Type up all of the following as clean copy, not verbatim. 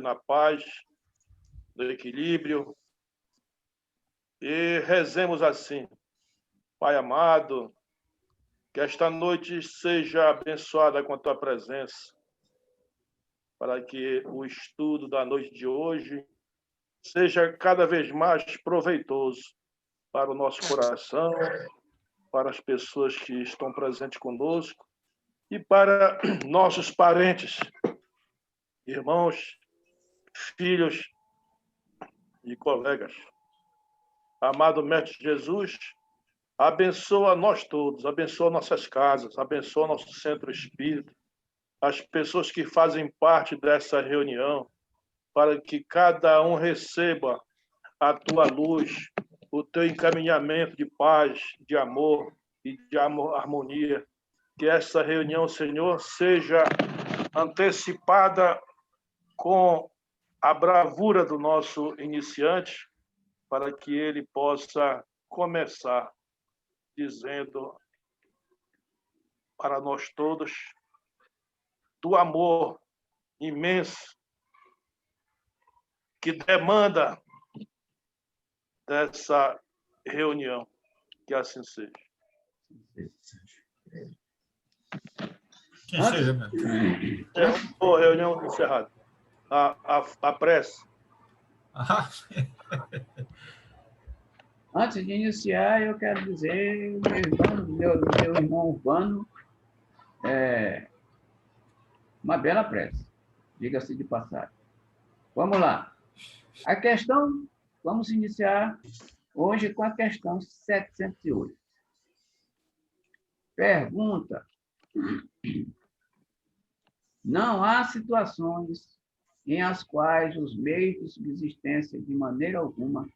na paz, no equilíbrio. E rezemos assim. Pai amado, que esta noite seja abençoada com a tua presença, para que o estudo da noite de hoje seja cada vez mais proveitoso para o nosso coração, para as pessoas que estão presentes conosco e para nossos parentes, irmãos, filhos e colegas. Amado Mestre Jesus, abençoa nós todos, abençoa nossas casas, abençoa nosso centro espírita, as pessoas que fazem parte dessa reunião, para que cada um receba a tua luz, o teu encaminhamento de paz, de amor e de harmonia. Que essa reunião, Senhor, seja antecipada com a bravura do nosso iniciante, para que ele possa começar dizendo para nós todos do amor imenso que demanda dessa reunião. Que assim seja. Que seja, meu. Reunião encerrada. A prece. Antes de iniciar, eu quero dizer, meu irmão Urbano, uma bela prece, diga-se de passagem. Vamos lá. Vamos iniciar hoje com a questão 708. Pergunta: não há situações em as quais os meios de subsistência, de maneira alguma,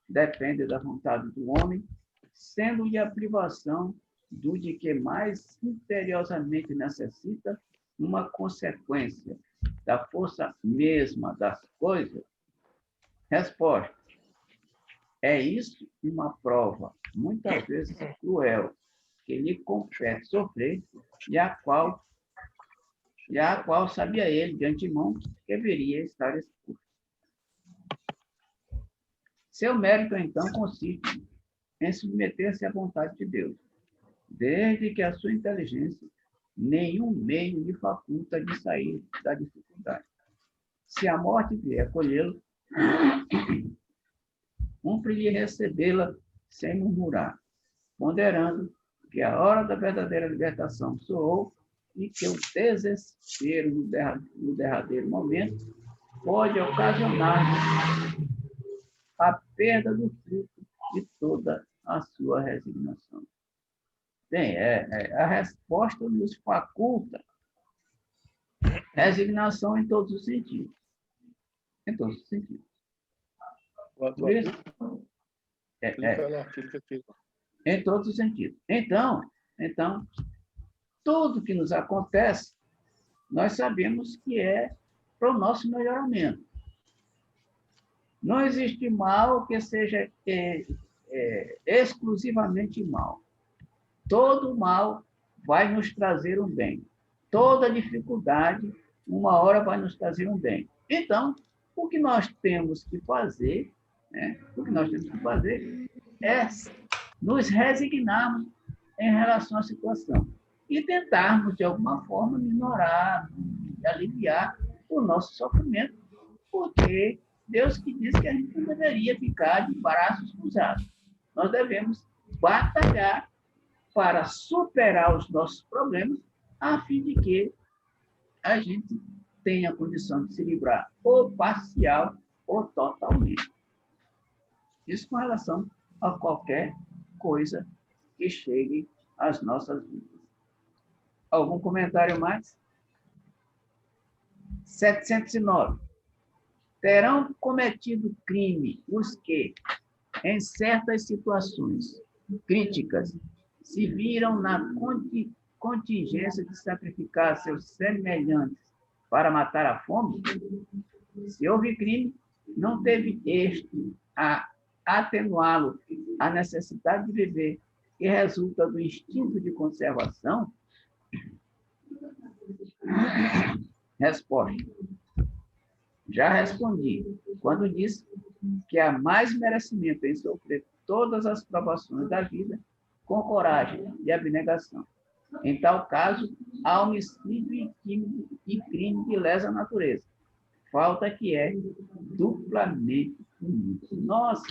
dependem da vontade do homem, sendo-lhe a privação do de que mais imperiosamente necessita uma consequência da força mesma das coisas? Resposta: é isso uma prova, muitas vezes cruel, que lhe compete sofrer e a qual sabia ele de antemão que deveria estar exposto. Seu mérito, então, consiste em submeter-se à vontade de Deus, desde que a sua inteligência nenhum meio lhe faculta de sair da dificuldade. Se a morte vier colhê-lo, cumpre-lhe recebê-la sem murmurar, ponderando que a hora da verdadeira libertação soou e que o desespero no derradeiro momento pode ocasionar a perda do fruto de toda a sua resignação. Bem, a resposta nos faculta resignação em todos os sentidos. Em todos os sentidos. Por isso, em todos os sentidos. Então, tudo que nos acontece, nós sabemos que é para o nosso melhoramento. Não existe mal que seja exclusivamente mal. Todo mal vai nos trazer um bem. Toda dificuldade, uma hora vai nos trazer um bem. Então, o que nós temos que fazer, é nos resignarmos em relação à situação e tentarmos, de alguma forma, minorar, aliviar o nosso sofrimento, porque Deus que diz que a gente não deveria ficar de braços cruzados. Nós devemos batalhar para superar os nossos problemas, a fim de que a gente tenha a condição de se livrar ou parcial ou totalmente. Isso com relação a qualquer coisa que chegue às nossas vidas. Algum comentário mais? 709. Terão cometido crime os que, em certas situações críticas, se viram na contingência de sacrificar seus semelhantes para matar a fome? Se houve crime, não teve este a atenuá-lo a necessidade de viver, que resulta do instinto de conservação? Resposta: Já respondi, quando disse que há mais merecimento em sofrer todas as provações da vida com coragem e abnegação. Em tal caso, há homicídio e crime de lesa natureza. Falta que é duplamente punido. Nossa!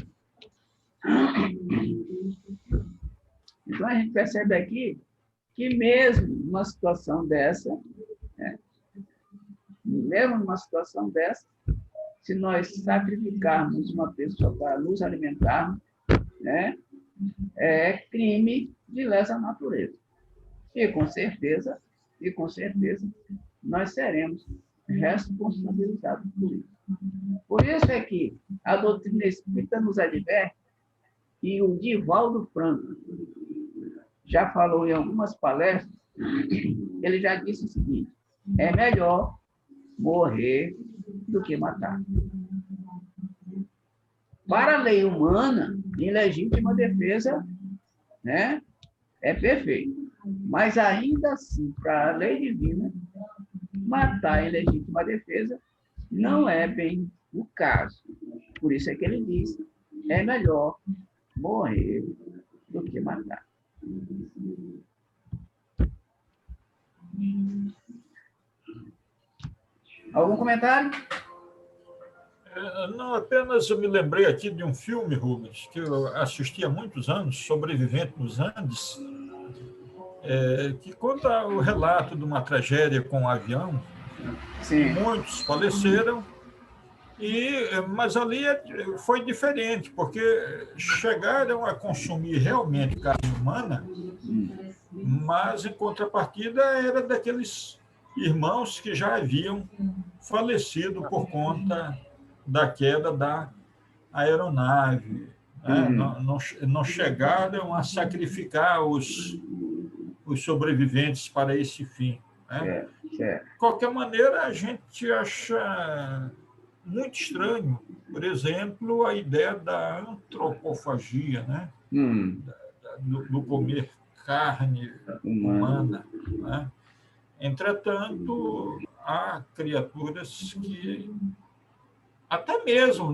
Então, a gente percebe aqui que mesmo numa situação dessa, né, se nós sacrificarmos uma pessoa para nos alimentarmos, né, é crime de lesa natureza. E com certeza, nós seremos responsabilizados por isso. Por isso é que a doutrina espírita nos adverte, e o Divaldo Franco já falou em algumas palestras, ele já disse o seguinte: é melhor morrer do que matar. Para a lei humana, em legítima defesa, né, é perfeito. Mas ainda assim, para a lei divina, matar em legítima defesa não é bem o caso. Por isso é que ele diz: é melhor morrer do que matar. Algum comentário? Não, apenas eu me lembrei aqui de um filme, Rubens, que eu assisti há muitos anos, Sobrevivente nos Andes, que conta o relato de uma tragédia com um avião. Sim. Muitos faleceram, mas ali foi diferente, porque chegaram a consumir realmente carne humana, mas, em contrapartida, era daqueles irmãos que já haviam falecido por conta da queda da aeronave. Né? Não chegaram a sacrificar os sobreviventes para esse fim. Né? De qualquer maneira, a gente acha muito estranho, por exemplo, a ideia da antropofagia, né? Do comer carne humana. Né? Entretanto, há criaturas que, até mesmo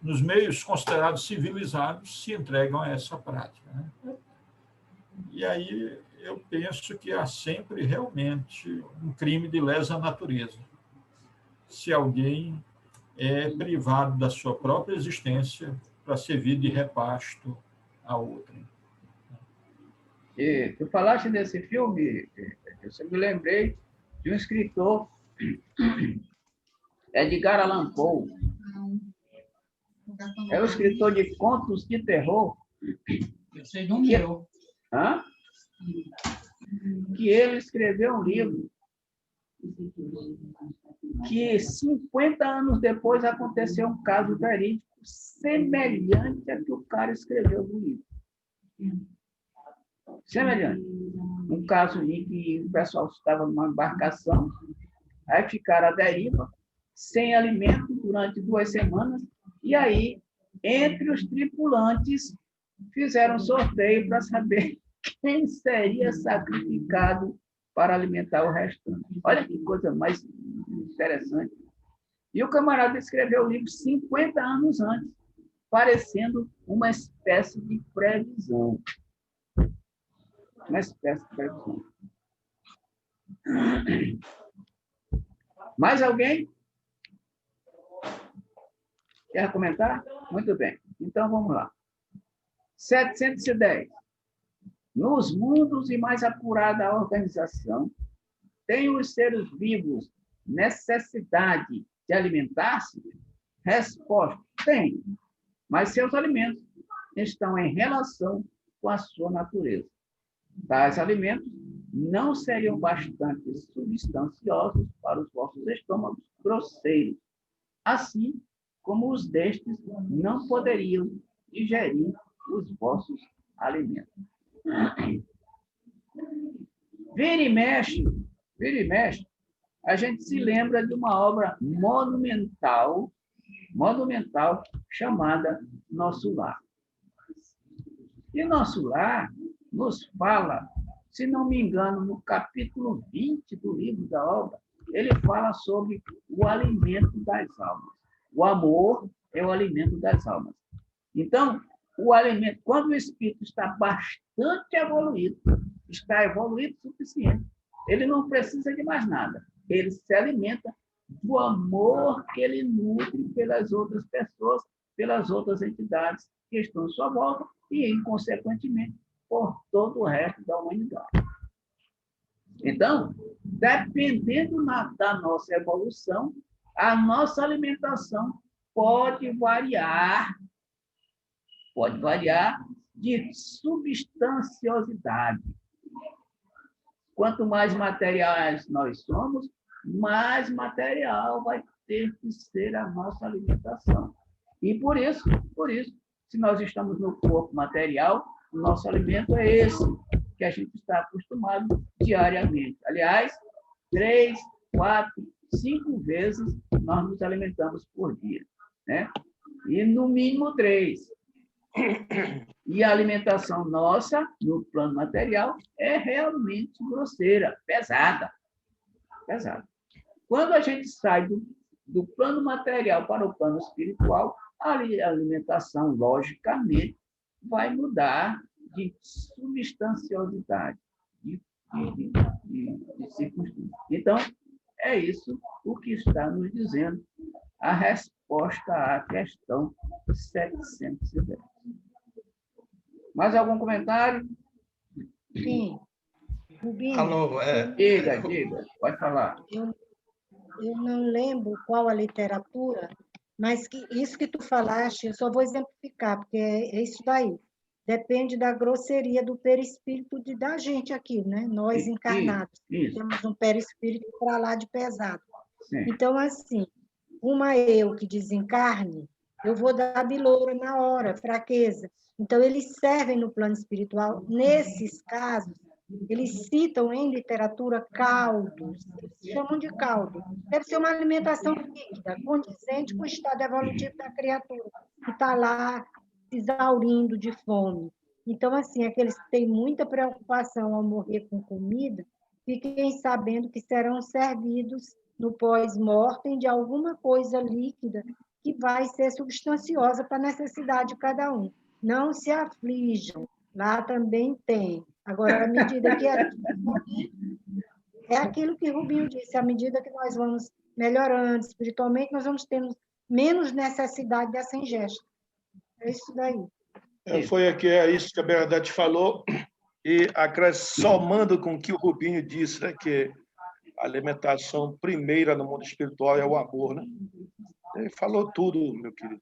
nos meios considerados civilizados, se entregam a essa prática. Né? E aí eu penso que há sempre realmente um crime de lesa natureza. Se alguém é privado da sua própria existência para servir de repasto a outrem. E tu falaste desse filme, eu me lembrei de um escritor, Edgar Allan Poe. É um escritor de contos de terror. Eu sei do meu. Que ele escreveu um livro que 50 anos depois aconteceu um caso verídico semelhante a que o cara escreveu no livro. Semelhante. Um caso em que o pessoal estava numa embarcação, aí ficaram à deriva, sem alimento durante 2 semanas, e aí, entre os tripulantes, fizeram um sorteio para saber quem seria sacrificado para alimentar o restante. Olha que coisa mais interessante. E o camarada escreveu o livro 50 anos antes, parecendo uma espécie de previsão. Uma espécie de previsão. Mais alguém? Quer comentar? Muito bem. Então, vamos lá. 710. Nos mundos e mais apurada organização, têm os seres vivos necessidade de alimentar-se? Resposta: tem, mas seus alimentos estão em relação com a sua natureza. Tais alimentos não seriam bastante substanciosos para os vossos estômagos grosseiros, assim como os destes não poderiam digerir os vossos alimentos. Vira e mexe, a gente se lembra de uma obra monumental chamada Nosso Lar. E Nosso Lar nos fala, se não me engano, no capítulo 20 do livro da obra, ele fala sobre o alimento das almas. O amor é o alimento das almas. Então, o alimento, quando o espírito está bastante evoluído, está evoluído o suficiente, ele não precisa de mais nada. Ele se alimenta do amor que ele nutre pelas outras pessoas, pelas outras entidades que estão à sua volta e, consequentemente, por todo o resto da humanidade. Então, dependendo da nossa evolução, a nossa alimentação pode variar de substanciosidade. Quanto mais materiais nós somos, mais material vai ter que ser a nossa alimentação. E por isso, se nós estamos no corpo material, o nosso alimento é esse, que a gente está acostumado diariamente. Aliás, 3, 4, 5 vezes nós nos alimentamos por dia, né? E no mínimo 3. E a alimentação nossa, no plano material, é realmente grosseira, pesada. Quando a gente sai do plano material para o plano espiritual, a alimentação, logicamente, vai mudar de substanciosidade, de circunstância. Então, é isso o que está nos dizendo a resposta à questão 710. Mais algum comentário? Sim. Rubinho, Alô, Diga, pode falar. eu não lembro qual a literatura, mas isso que tu falaste, eu só vou exemplificar, porque é isso daí. Depende da grosseria do perispírito da gente aqui, né? Nós encarnados. Isso. Temos um perispírito para lá de pesado. Sim. Então, assim, uma eu que desencarne, eu vou dar biloura na hora, fraqueza. Então, eles servem no plano espiritual. Nesses casos, eles citam em literatura caldos, eles chamam de caldo. Deve ser uma alimentação líquida, condizente com o estado evolutivo da criatura, que está lá se exaurindo de fome. Então, assim, aqueles que têm muita preocupação ao morrer com comida, fiquem sabendo que serão servidos no pós-mortem de alguma coisa líquida que vai ser substanciosa para a necessidade de cada um. Não se aflijam, lá também tem. Agora, à medida que é aquilo que Rubinho disse, à medida que nós vamos melhorando espiritualmente, nós vamos tendo menos necessidade dessa ingesta. É isso daí. É isso que a Bernadette falou, e somando com o que o Rubinho disse, né, que a alimentação primeira no mundo espiritual é o amor, né? Ele falou tudo, meu querido.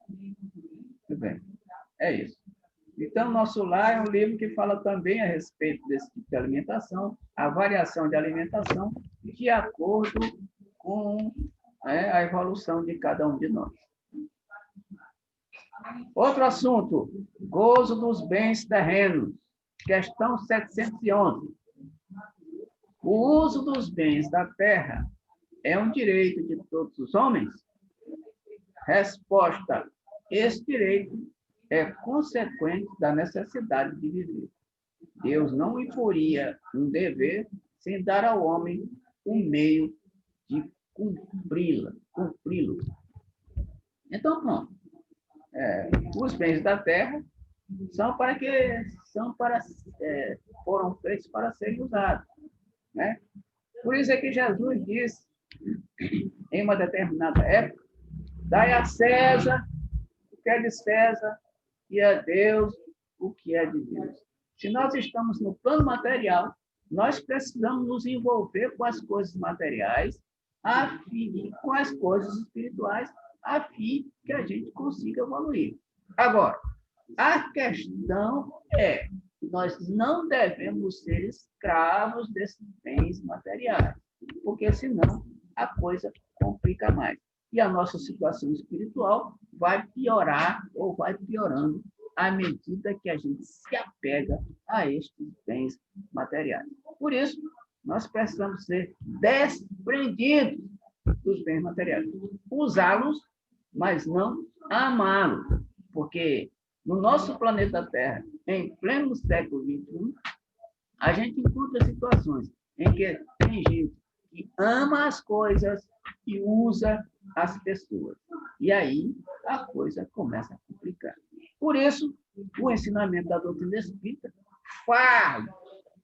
Muito bem. É isso. Então, Nosso Lar é um livro que fala também a respeito desse tipo de alimentação, a variação de alimentação, de acordo com a evolução de cada um de nós. Outro assunto, gozo dos bens terrenos, questão 711. O uso dos bens da terra é um direito de todos os homens? Resposta, esse direito é consequente da necessidade de viver. Deus não imporia um dever sem dar ao homem o meio de cumpri-lo. Então, pronto. Os bens da terra foram feitos para serem usados, né? Por isso é que Jesus disse, em uma determinada época, dai a César o que é de César e a Deus o que é de Deus. Se nós estamos no plano material, nós precisamos nos envolver com as coisas materiais e com as coisas espirituais, a fim que a gente consiga evoluir. Agora, a questão é que nós não devemos ser escravos desses bens materiais, porque senão a coisa complica mais. E a nossa situação espiritual vai piorar ou vai piorando à medida que a gente se apega a estes bens materiais. Por isso, nós precisamos ser desprendidos dos bens materiais. Usá-los, mas não amá-los. Porque no nosso planeta Terra, em pleno século XXI, a gente encontra situações em que tem gente que ama as coisas e usa as pessoas. E aí a coisa começa a complicar. Por isso, o ensinamento da doutrina espírita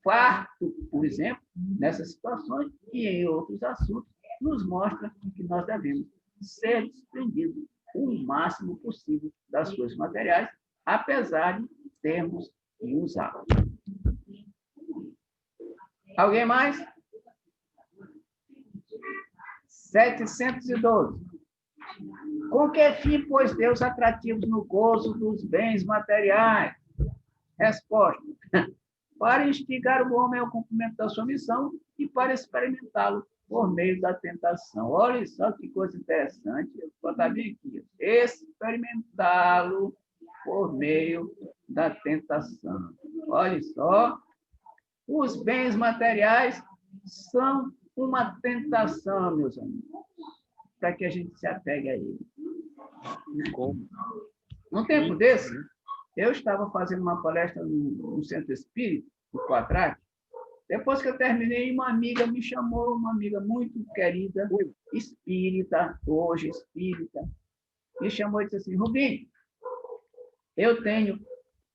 farto, por exemplo, nessas situações e em outros assuntos, nos mostra que nós devemos ser desprendidos o máximo possível das coisas materiais, apesar de termos que usá-las. Alguém mais? 712. Com que fim, pôs Deus atrativos no gozo dos bens materiais? Resposta: para instigar o homem ao cumprimento da sua missão e para experimentá-lo por meio da tentação. Olha só que coisa interessante. Eu vou botar bem aqui. Experimentá-lo por meio da tentação. Olha só. Os bens materiais são uma tentação, meus amigos, para que a gente se apegue a ele. Como? Num tempo desse, eu estava fazendo uma palestra no Centro Espírita, no Quatraque. Depois que eu terminei, uma amiga me chamou, uma amiga muito querida, espírita, hoje espírita, me chamou e disse assim: Rubinho, eu tenho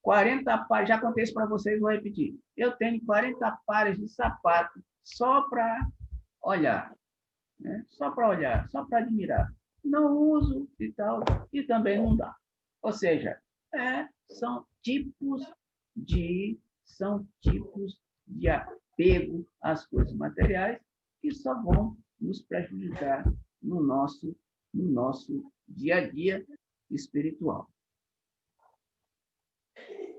40 pares, já contei isso para vocês, vou repetir. Eu tenho 40 pares de sapato só para olhar, né? Só para olhar, só para admirar. Não uso e tal, e também não dá. Ou seja, são tipos de apego às coisas materiais que só vão nos prejudicar no nosso dia a dia espiritual.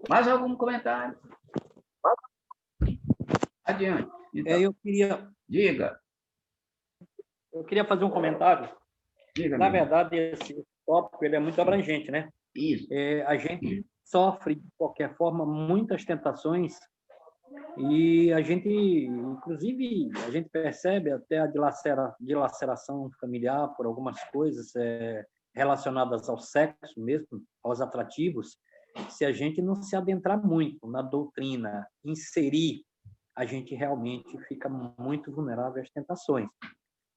Mais algum comentário? Adiante. Então, Diga. Eu queria fazer um comentário. Diga. Na verdade, esse tópico ele é muito abrangente, né? Isso. A gente sofre, de qualquer forma, muitas tentações e a gente, inclusive, a gente percebe até a dilaceração familiar por algumas coisas relacionadas ao sexo mesmo, aos atrativos. Se a gente não se adentrar muito na doutrina, inserir, a gente realmente fica muito vulnerável às tentações.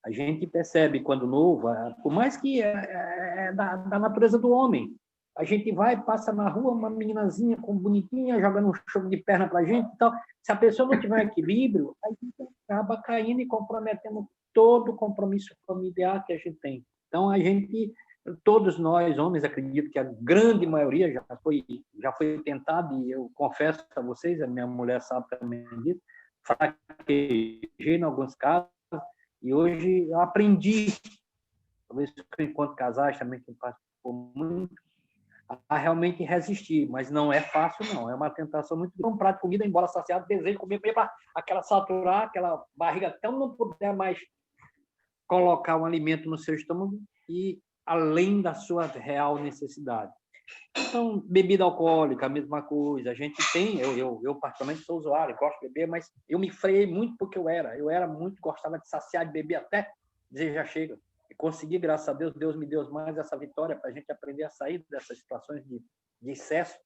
A gente percebe quando novo, por mais que é da natureza do homem, a gente vai, passa na rua, uma meninazinha bonitinha, jogando um jogo de perna para a gente e tal. Se a pessoa não tiver equilíbrio, a gente acaba caindo e comprometendo todo o compromisso familiar que a gente tem. Então, todos nós, homens, acredito que a grande maioria já foi tentado, e eu confesso a vocês, a minha mulher sabe também disso, fraquejei em alguns casos, e hoje eu aprendi, talvez enquanto casais também, que participou muito, a realmente resistir, mas não é fácil, não. É uma tentação muito grande. Um prato de comida, embora saciado, desejo comer para saturar aquela barriga até não puder mais colocar um alimento no seu estômago e além da sua real necessidade. Então, bebida alcoólica, a mesma coisa. A gente tem, eu particularmente sou usuário, gosto de beber, mas eu me freiei muito porque eu era muito, gostava de saciar, de beber até dizer já chega. E consegui, graças a Deus, Deus me deu mais essa vitória para a gente aprender a sair dessas situações de excesso.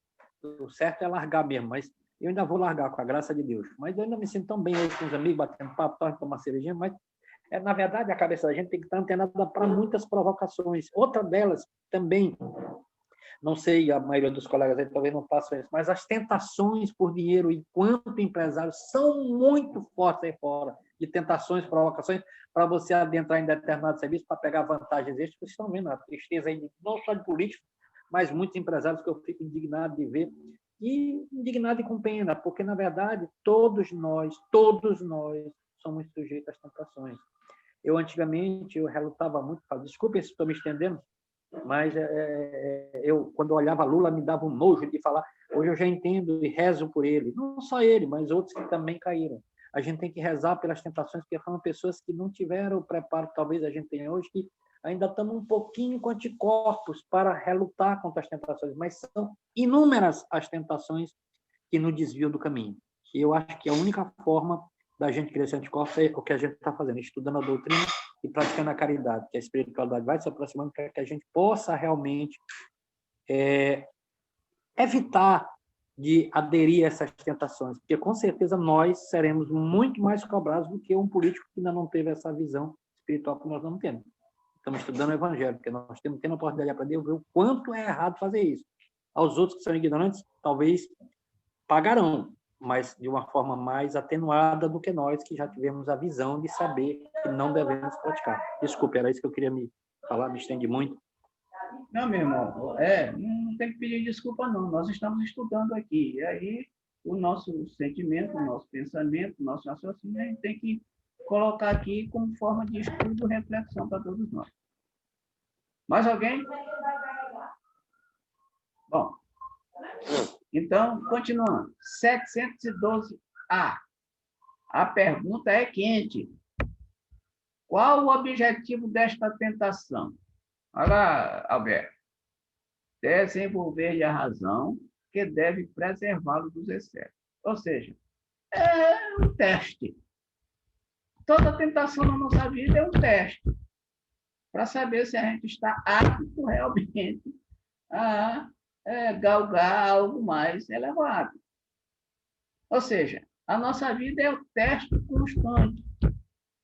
O certo é largar mesmo, mas eu ainda vou largar com a graça de Deus. Mas eu ainda me sinto tão bem hoje com os amigos, batendo papo, tomar cervejinha, mas na verdade a cabeça da gente tem que estar antenada para muitas provocações. Outra delas também, não sei, a maioria dos colegas aí talvez não passam isso, mas as tentações por dinheiro, enquanto empresários, são muito fortes aí fora, de tentações, provocações, para você adentrar em determinado serviço para pegar vantagens extras. Vocês estão vendo a tristeza aí, não só de políticos, mas muitos empresários que eu fico indignado de ver, e indignado e com pena, porque, na verdade, todos nós somos sujeitos às tentações. Antigamente, eu relutava muito, desculpem se estou me estendendo, mas quando eu olhava Lula, me dava um nojo de falar. Hoje eu já entendo e rezo por ele. Não só ele, mas outros que também caíram. A gente tem que rezar pelas tentações, porque foram pessoas que não tiveram o preparo que talvez a gente tenha hoje, que ainda estamos um pouquinho com anticorpos para relutar contra as tentações, mas são inúmeras as tentações que nos desviam do caminho. E eu acho que a única forma da gente crescer anticorpos é o que a gente está fazendo, estudando a doutrina e praticando a caridade, que a espiritualidade vai se aproximando para que a gente possa realmente evitar de aderir a essas tentações, porque com certeza nós seremos muito mais cobrados do que um político que ainda não teve essa visão espiritual que nós não temos. Estamos estudando o Evangelho, porque nós temos a oportunidade de aprender a ver o quanto é errado fazer isso. Aos outros que são ignorantes, talvez pagarão, mas de uma forma mais atenuada do que nós, que já tivemos a visão de saber que não devemos praticar. Desculpe, era isso que eu queria me falar, me estendi muito. Não, meu irmão, não tem que pedir desculpa, não. Nós estamos estudando aqui. E aí, o nosso sentimento, o nosso pensamento, o nosso raciocínio, a gente tem que colocar aqui como forma de estudo e reflexão para todos nós. Mais alguém? Bom, então, continuando. 712A. A pergunta é quente. Qual o objetivo desta tentação? Olha lá, Alberto. Desenvolver a razão que deve preservá-lo dos excessos. Ou seja, é um teste. Toda tentação na nossa vida é um teste para saber se a gente está apto realmente a galgar algo mais elevado. Ou seja, a nossa vida é o teste constante,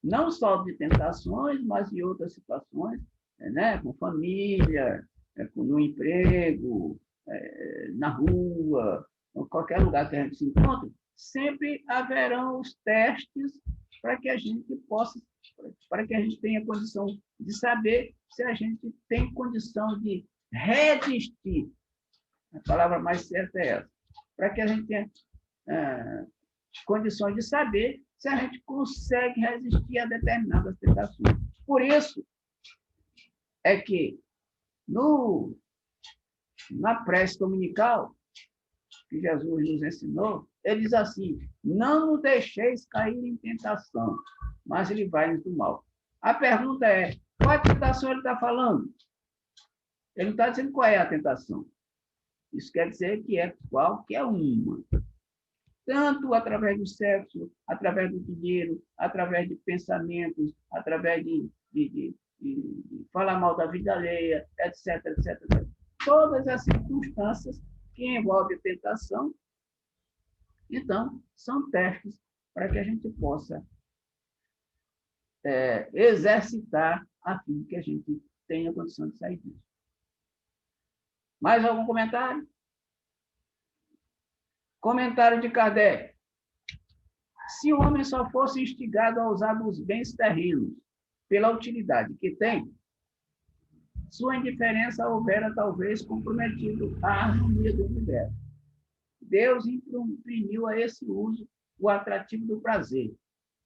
não só de tentações, mas de outras situações, né? Com família, no emprego, na rua, em qualquer lugar que a gente se encontre, sempre haverão os testes para que a gente possa, para que a gente tenha condição de saber se a gente tem condição de resistir. A palavra mais certa é essa. Para que a gente tenha condições de saber se a gente consegue resistir a determinadas tentações. Por isso é que na prece dominical, que Jesus nos ensinou, ele diz assim: não nos deixeis cair em tentação, mas livrai-nos do mal. A pergunta é: qual tentação ele está falando? Ele não está dizendo qual é a tentação. Isso quer dizer que é qualquer uma. Tanto através do sexo, através do dinheiro, através de pensamentos, através de falar mal da vida alheia, etc, etc, etc. Todas as circunstâncias que envolvem a tentação, então, são testes para que a gente possa exercitar a fim que a gente tenha condição de sair disso. Mais algum comentário? Comentário de Kardec. Se o homem só fosse instigado a usar dos bens terrenos pela utilidade que tem, sua indiferença houvera talvez comprometido a harmonia do universo. Deus imprimiu a esse uso o atrativo do prazer,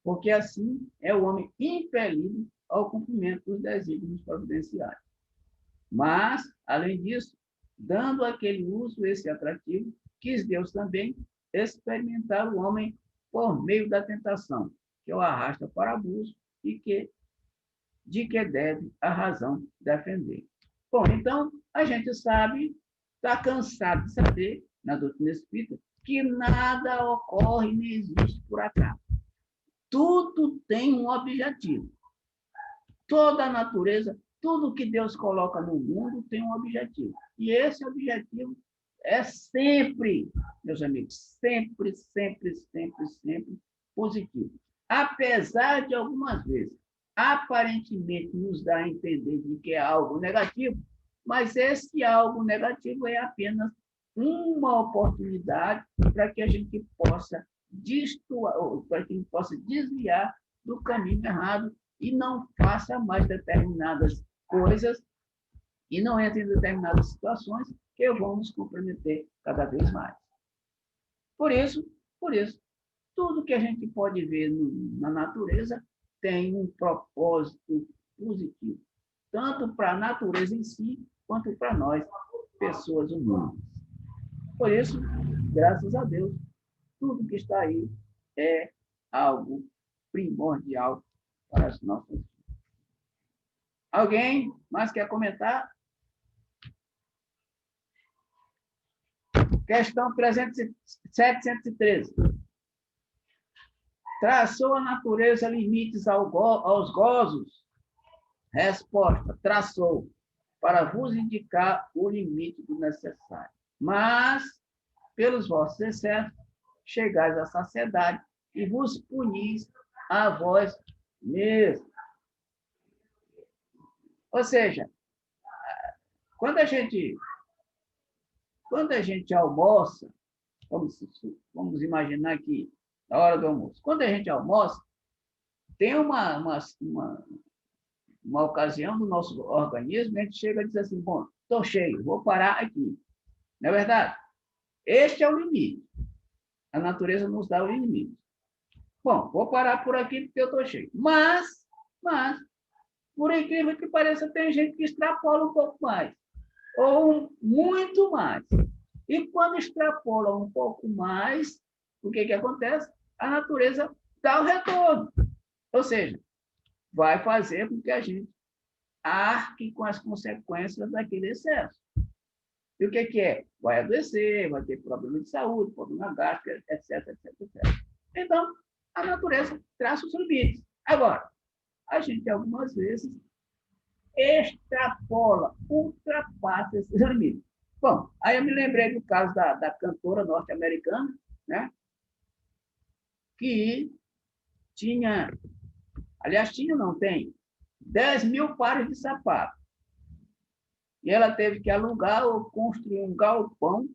porque assim é o homem impelido ao cumprimento dos desígnios providenciais. Mas, além disso, dando àquele uso esse atrativo, quis Deus também experimentar o homem por meio da tentação, que o arrasta para abuso e de que deve a razão defender. Bom, então, a gente sabe, está cansado de saber, na doutrina espírita, que nada ocorre nem existe por acaso. Tudo tem um objetivo. Toda a natureza, tudo que Deus coloca no mundo tem um objetivo. E esse objetivo é sempre, meus amigos, sempre, sempre, sempre, sempre positivo. Apesar de algumas vezes, aparentemente nos dá a entender de que é algo negativo, mas esse algo negativo é apenas uma oportunidade para que a gente possa para que a gente possa desviar do caminho errado e não faça mais determinadas coisas e não entre em determinadas situações que vão nos comprometer cada vez mais. Por isso, tudo que a gente pode ver na natureza tem um propósito positivo, tanto para a natureza em si, quanto para nós, pessoas humanas. Por isso, graças a Deus, tudo que está aí é algo primordial para as nossas vidas. Alguém mais quer comentar? Questão 713. Traçou a natureza limites aos gozos? Resposta: traçou, para vos indicar o limite do necessário. Mas pelos vossos excessos, chegais à saciedade e vos punis a vós mesmos. Ou seja, quando a gente almoça, vamos imaginar que na hora do almoço, quando a gente almoça, tem uma ocasião no nosso organismo, a gente chega e diz assim, bom, estou cheio, vou parar aqui. Não é verdade? Este é o limite. A natureza nos dá o limite. Bom, vou parar por aqui porque eu estou cheio. Mas, por incrível que pareça, tem gente que extrapola um pouco mais. Ou muito mais. E quando extrapola um pouco mais, o que acontece? A natureza dá o retorno. Ou seja, vai fazer com que a gente arque com as consequências daquele excesso. E o que é? Vai adoecer, vai ter problema de saúde, problema gástrico, etc. Então, a natureza traça os limites. Agora, a gente algumas vezes extrapola, ultrapassa esses limites. Bom, aí eu me lembrei do caso da cantora norte-americana, né? Que tinha, aliás, não tem, 10 mil pares de sapato. E ela teve que alugar ou construir um galpão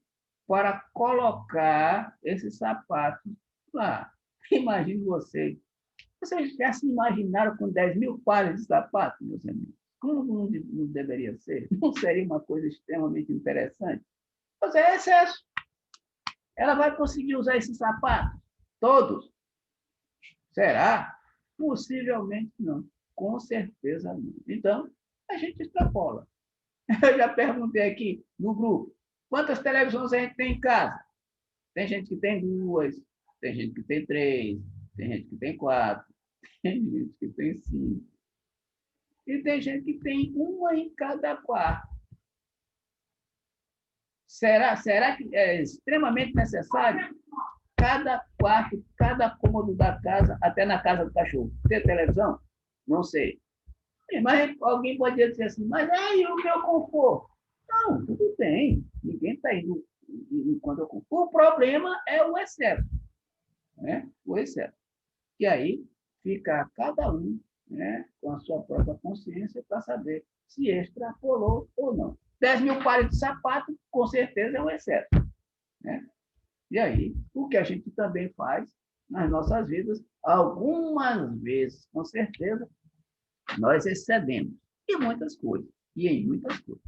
para colocar esses sapatos lá. Imagine vocês. Vocês já se imaginaram com 10 mil pares de sapatos, meus amigos? Como não deveria ser? Não seria uma coisa extremamente interessante? Mas é excesso. Ela vai conseguir usar esses sapatos? Todos? Será? Possivelmente não. Com certeza não. Então, a gente extrapola. Eu já perguntei aqui no grupo, quantas televisões a gente tem em casa? Tem gente que tem 2, tem gente que tem 3, tem gente que tem 4, tem gente que tem 5. E tem gente que tem uma em cada quarto. Será que é extremamente necessário cada quarto, cada cômodo da casa, até na casa do cachorro, ter televisão? Não sei. Mas alguém pode dizer assim, mas aí o meu conforto? Não, tudo bem. Ninguém está indo quando eu conforto. O problema é o excesso. Né? O excesso. E aí fica cada um, né, com a sua própria consciência para saber se extrapolou ou não. 10 mil pares de sapato, com certeza, é um excesso. Né? E aí, o que a gente também faz nas nossas vidas, algumas vezes, com certeza, nós excedemos em muitas coisas. E em muitas coisas.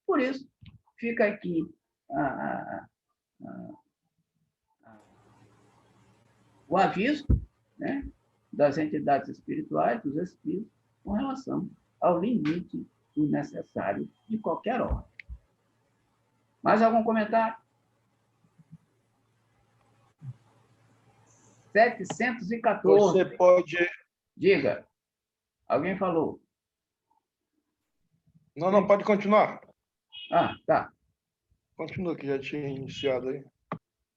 Por isso fica aqui o aviso, né, das entidades espirituais, dos espíritos, com relação ao limite do necessário de qualquer ordem. Mais algum comentário? 714. Você pode... Diga. Alguém falou? Não, pode continuar. Ah, tá. Continua, que já tinha iniciado aí.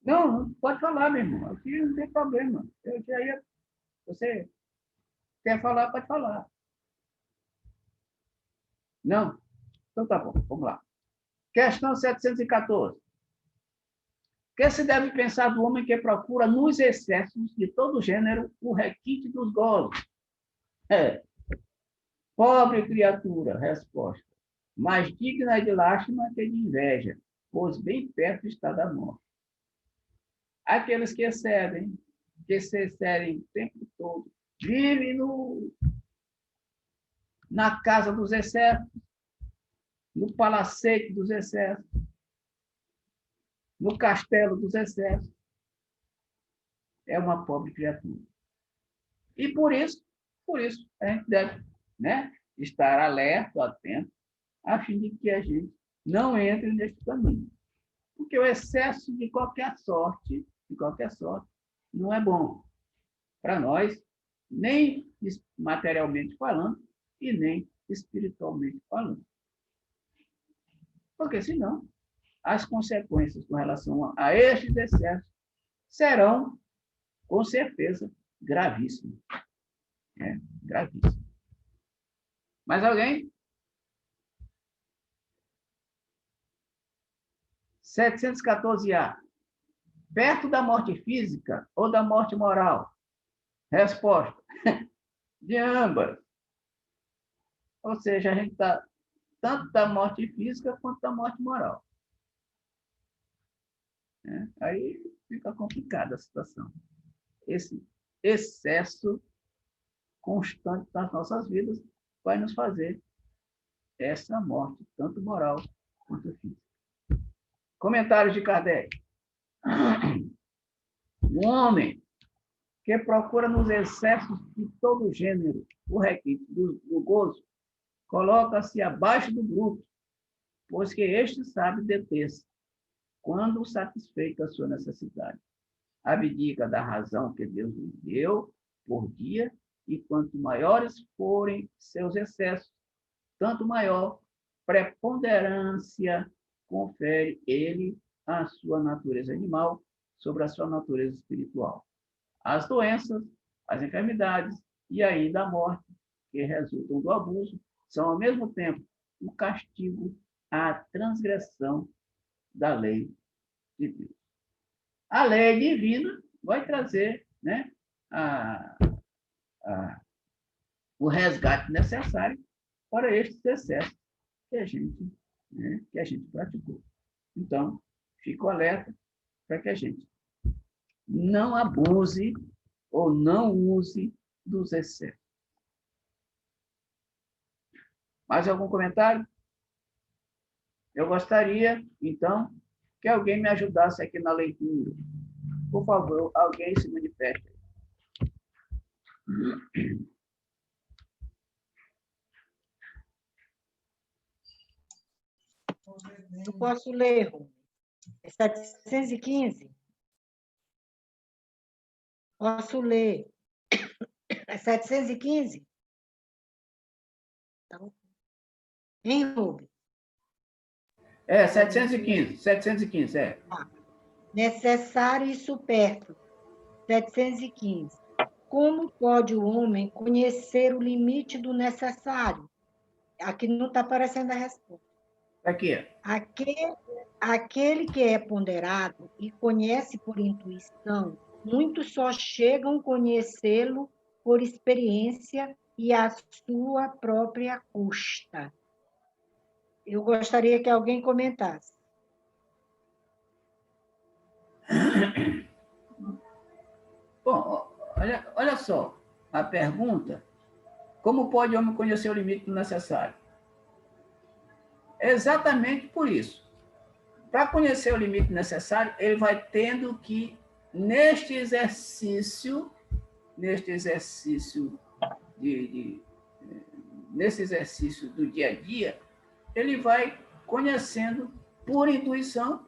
Não, pode falar, meu irmão. Aqui não tem problema. Eu já ia... Você quer falar, pode falar. Não? Então tá bom, vamos lá. Questão 714. O que se deve pensar do homem que procura nos excessos de todo gênero o requinte dos gozos? Pobre criatura, resposta. Mais digna de lástima que de inveja, pois bem perto está da morte. Aqueles que excedem, que se excedem o tempo todo, vivem na casa dos excessos, no palacete dos excessos, no castelo dos excessos. É uma pobre criatura. E por isso a gente deve, né, estar alerta, atento, a fim de que a gente não entre nesse caminho. Porque o excesso de qualquer sorte, não é bom para nós, nem materialmente falando e nem espiritualmente falando. Porque senão as consequências com relação a estes excessos serão, com certeza, gravíssimas. Gravíssimas. Mais alguém? 714A. Perto da morte física ou da morte moral? Resposta: de ambas. Ou seja, a gente está tanto da morte física quanto da morte moral. Aí fica complicada a situação. Esse excesso constante das nossas vidas vai nos fazer essa morte, tanto moral quanto física. Comentário de Kardec. O homem que procura nos excessos de todo gênero o requinte do gozo, coloca-se abaixo do bruto, pois que este sabe deter-se, quando satisfeita a sua necessidade. Abdica da razão que Deus lhe deu por dia, e quanto maiores forem seus excessos, tanto maior preponderância confere ele à sua natureza animal sobre a sua natureza espiritual. As doenças, as enfermidades e ainda a morte que resultam do abuso são, ao mesmo tempo, um castigo à transgressão da lei de Deus. A lei divina vai trazer, né, o resgate necessário para estes excessos que a gente praticou. Então, fico alerta para que a gente não abuse ou não use dos excessos. Mais algum comentário? Eu gostaria, então, que alguém me ajudasse aqui na leitura. Por favor, alguém se manifeste. Eu posso ler, é 715? Posso ler. É 715? Então, hein, Rubens? 715, é. Necessário e supérfluo. 715. Como pode o homem conhecer o limite do necessário? Aqui não está aparecendo a resposta. Aqui. Aquele que é ponderado e conhece por intuição, muitos só chegam a conhecê-lo por experiência e à sua própria custa. Eu gostaria que alguém comentasse. Bom, olha só a pergunta. Como pode o homem conhecer o limite do necessário? Exatamente por isso. Para conhecer o limite necessário, ele vai tendo que, neste exercício do dia a dia, ele vai conhecendo por intuição,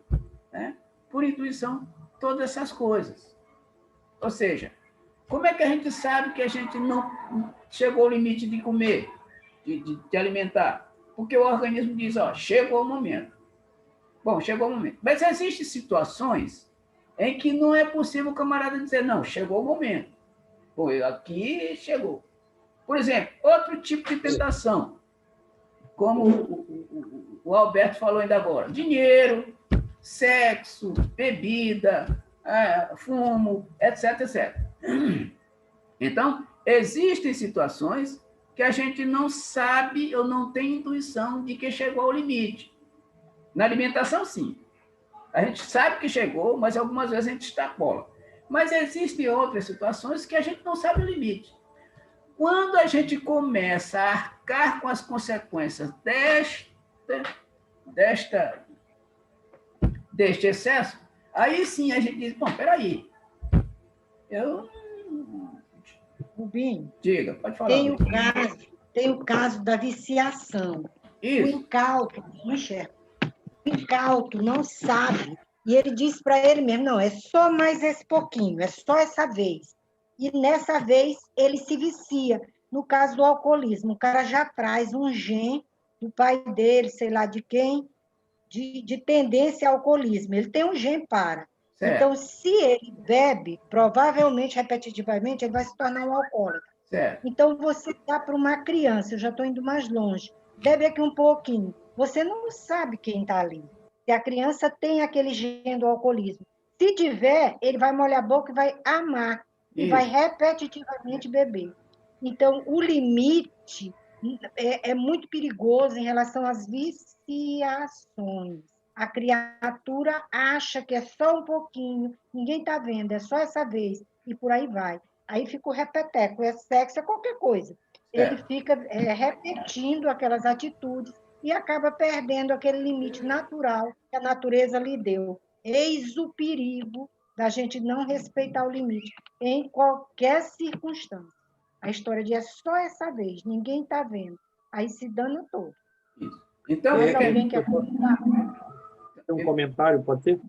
né? Por intuição, todas essas coisas. Ou seja, como é que a gente sabe que a gente não chegou ao limite de comer, de alimentar? Porque o organismo diz, ó, chegou o momento. Bom, chegou o momento. Mas existem situações em que não é possível o camarada dizer, não, chegou o momento. Pô, aqui chegou. Por exemplo, outro tipo de tentação, como o Alberto falou ainda agora, dinheiro, sexo, bebida, fumo, etc, etc. Então, existem situações que a gente não sabe ou não tem intuição de que chegou ao limite. Na alimentação, sim. A gente sabe que chegou, mas algumas vezes a gente extrapola. Mas existem outras situações que a gente não sabe o limite. Quando a gente começa a arcar com as consequências deste excesso, aí sim a gente diz, bom, peraí, Rubinho, diga, pode falar. Tem o caso da viciação. Isso. O incauto não enxerga. O incauto não sabe. E ele diz para ele mesmo, não, é só mais esse pouquinho, é só essa vez. E nessa vez ele se vicia. No caso do alcoolismo, o cara já traz um gene do pai dele, sei lá de quem, de tendência ao alcoolismo. Ele tem um gene para. Certo. Então, se ele bebe, provavelmente, repetitivamente, ele vai se tornar um alcoólatra. Certo. Então, você dá para uma criança, eu já estou indo mais longe, bebe aqui um pouquinho, você não sabe quem está ali. Se a criança tem aquele gene do alcoolismo. Se tiver, ele vai molhar a boca e vai amar, e vai repetitivamente beber. Então, o limite é muito perigoso em relação às viciações. A criatura acha que é só um pouquinho, ninguém está vendo, é só essa vez, e por aí vai. Aí fica o repeteco, é sexo, é qualquer coisa. Ele fica repetindo aquelas atitudes e acaba perdendo aquele limite natural que a natureza lhe deu. Eis o perigo da gente não respeitar o limite em qualquer circunstância. A história de é só essa vez, ninguém está vendo. Aí se dana todo. Então, Mais alguém quer comentar? Tem um comentário, pode ser?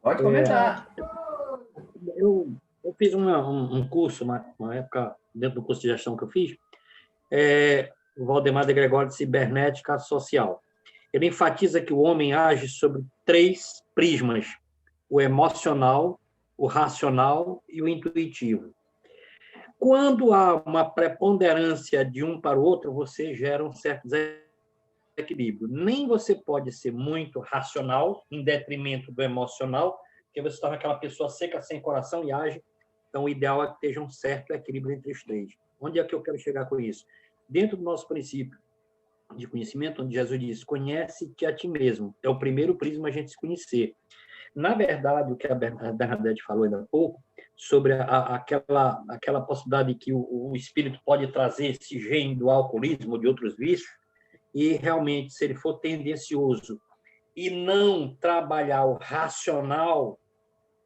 pode comentar. Eu fiz um curso, uma época, dentro do curso de gestão que eu fiz, o Valdemar de Gregório de Cibernética Social. Ele enfatiza que o homem age sobre 3 prismas: o emocional, o racional e o intuitivo. Quando há uma preponderância de um para o outro, você gera um certo desequilíbrio. Nem você pode ser muito racional, em detrimento do emocional, porque você torna aquela pessoa seca, sem coração e age. Então, o ideal é que esteja um certo equilíbrio entre os 3. Onde é que eu quero chegar com isso? Dentro do nosso princípio de conhecimento, onde Jesus diz: conhece-te a ti mesmo. É o primeiro prisma a gente se conhecer. Na verdade, o que a Bernadette falou ainda há pouco, sobre aquela possibilidade que o espírito pode trazer esse gene do alcoolismo ou de outros vícios, e realmente, se ele for tendencioso e não trabalhar o racional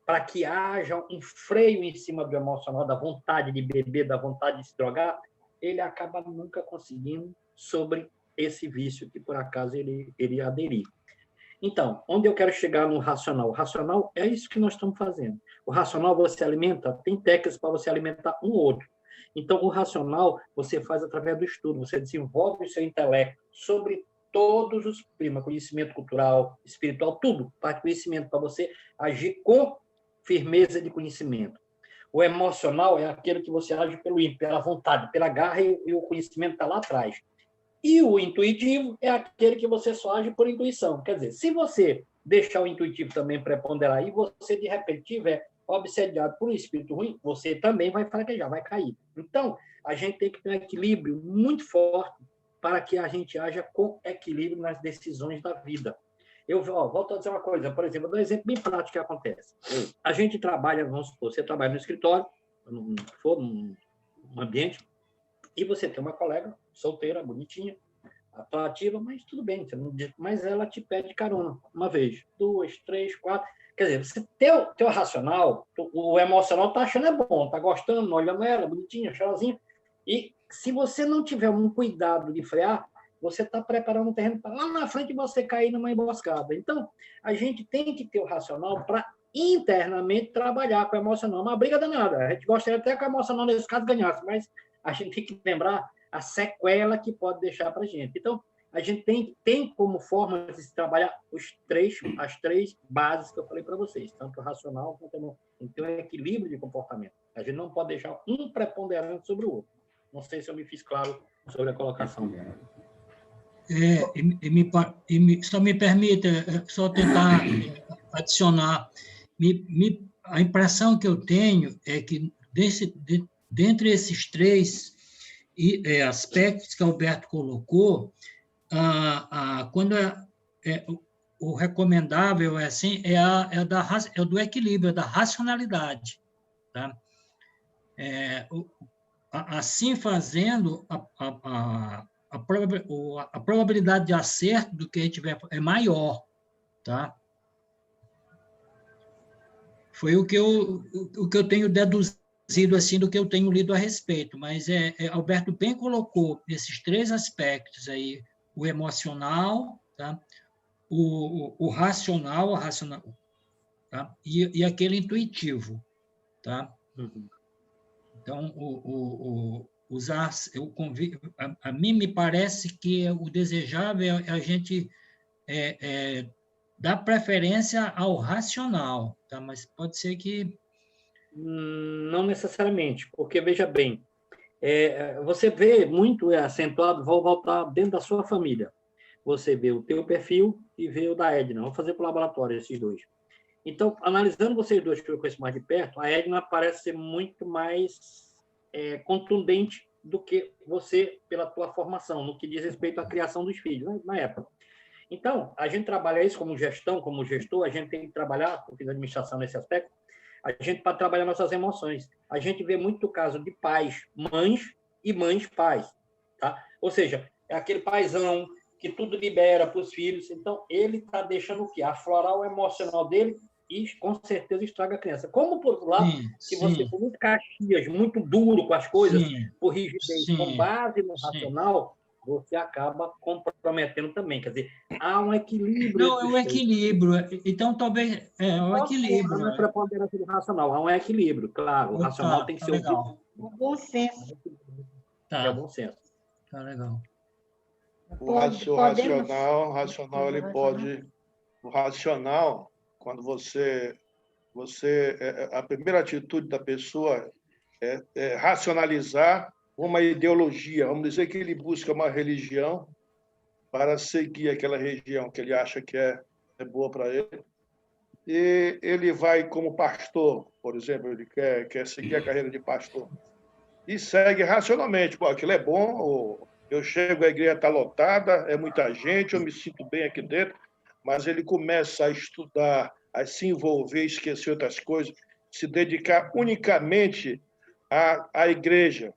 para que haja um freio em cima do emocional, da vontade de beber, da vontade de se drogar, ele acaba nunca conseguindo sobre esse vício que, por acaso, ele aderir. Então, onde eu quero chegar no racional? O racional é isso que nós estamos fazendo. O racional você alimenta, tem técnicas para você alimentar um ou outro. Então, o racional você faz através do estudo, você desenvolve o seu intelecto sobre todos os primas, conhecimento cultural, espiritual, tudo, parte do conhecimento, para você agir com firmeza de conhecimento. O emocional é aquele que você age pelo ímpeto, pela vontade, pela garra, e o conhecimento está lá atrás. E o intuitivo é aquele que você só age por intuição. Quer dizer, se você deixar o intuitivo também preponderar e você, de repente, estiver obsediado por um espírito ruim, você também vai fraquejar, vai cair. Então, a gente tem que ter um equilíbrio muito forte para que a gente haja com equilíbrio nas decisões da vida. Eu volto a dizer uma coisa, por exemplo, um exemplo bem prático que acontece. A gente trabalha, vamos supor, você trabalha no escritório, num ambiente, e você tem uma colega solteira, bonitinha, atrativa, mas tudo bem, mas ela te pede carona uma vez, 2, 3, 4. Quer dizer, você teu racional, o emocional está achando é bom, está gostando, olhando ela, bonitinha, cheirosinha, e se você não tiver um cuidado de frear, você está preparando um terreno para lá na frente você cair numa emboscada. Então, a gente tem que ter o racional para internamente trabalhar com o emocional. Uma briga danada. A gente gostaria até que o emocional, nesse caso, ganhasse, mas a gente tem que lembrar a sequela que pode deixar para a gente. Então, a gente tem como forma de se trabalhar as 3 bases que eu falei para vocês, tanto o racional quanto então, é equilíbrio de comportamento. A gente não pode deixar um preponderante sobre o outro. Não sei se eu me fiz claro sobre a colocação. Só me permita, só tentar adicionar. A impressão que eu tenho é que, dentre esses 3 aspectos que Alberto colocou, quando o recomendável assim, é do equilíbrio, da racionalidade. Tá? Assim fazendo, a probabilidade de acerto do que a gente tiver é maior. Tá? Foi o que eu tenho deduzido assim, do que eu tenho lido a respeito, mas Alberto bem colocou esses 3 aspectos aí, o emocional, tá? o racional, tá? e aquele intuitivo. Tá? Uhum. Então, a mim me parece que o desejável é a gente dar preferência ao racional, tá? Mas pode ser que... Não necessariamente, porque, veja bem, você vê muito acentuado, vou voltar dentro da sua família. você vê o teu perfil e vê o da Edna. Vamos fazer para o laboratório esses dois. Então, analisando vocês dois que eu conheço mais de perto, a Edna parece ser muito mais contundente do que você pela tua formação, no que diz respeito à criação dos filhos, né, na época. Então, a gente trabalha isso como gestão, como gestor, a gente tem que trabalhar, porque a administração nesse aspecto, a gente para trabalhar nossas emoções. A gente vê muito caso de pais, mães e mães pais, tá? Ou seja, é aquele paizão que tudo libera para os filhos, então ele está deixando o quê? Aflorar o emocional dele e com certeza estraga a criança. Como, por outro lado, se você for muito caxias, muito duro com as coisas, por rigidez, com base no racional, você acaba comprometendo também. Quer dizer, há um equilíbrio. Não, é um equilíbrio. Então, talvez é um equilíbrio. Não é preponderância do racional, há um equilíbrio, claro. O racional tem que ser legal. O bom senso. É o bom senso. Tá legal. O racional, ele pode... O racional, quando a primeira atitude da pessoa é racionalizar uma ideologia. Vamos dizer que ele busca uma religião para seguir aquela religião que ele acha que é boa para ele. E ele vai como pastor, por exemplo, ele quer seguir a carreira de pastor. E segue racionalmente. Pô, aquilo é bom, eu chego, a igreja está lotada, é muita gente, eu me sinto bem aqui dentro, mas ele começa a estudar, a se envolver, esquecer outras coisas, se dedicar unicamente à igreja.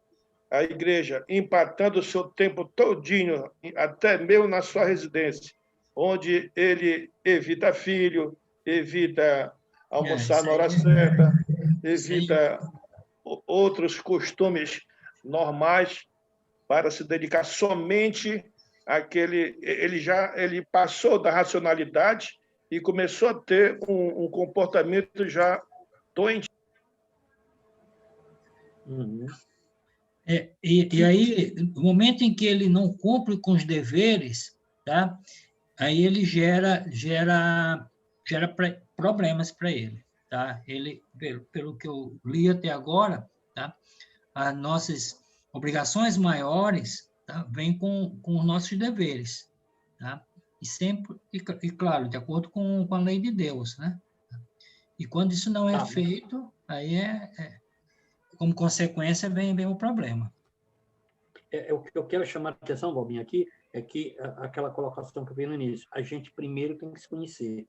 A igreja, empatando o seu tempo todinho, até mesmo na sua residência, onde ele evita filho, evita almoçar na hora certa, evita outros costumes normais para se dedicar somente àquele... Ele passou da racionalidade e começou a ter um comportamento já doente. Uhum. E aí, no momento em que ele não cumpre com os deveres, tá? Aí ele gera problemas para ele, tá? Ele, pelo que eu li até agora, tá? As nossas obrigações maiores, tá? Vêm com os nossos deveres, tá? E sempre, e claro, de acordo com a lei de Deus, né? E quando isso não é feito, aí como consequência, vem o problema. O que eu quero chamar a atenção, Valbinho, aqui, é que aquela colocação que eu vi no início, a gente primeiro tem que se conhecer,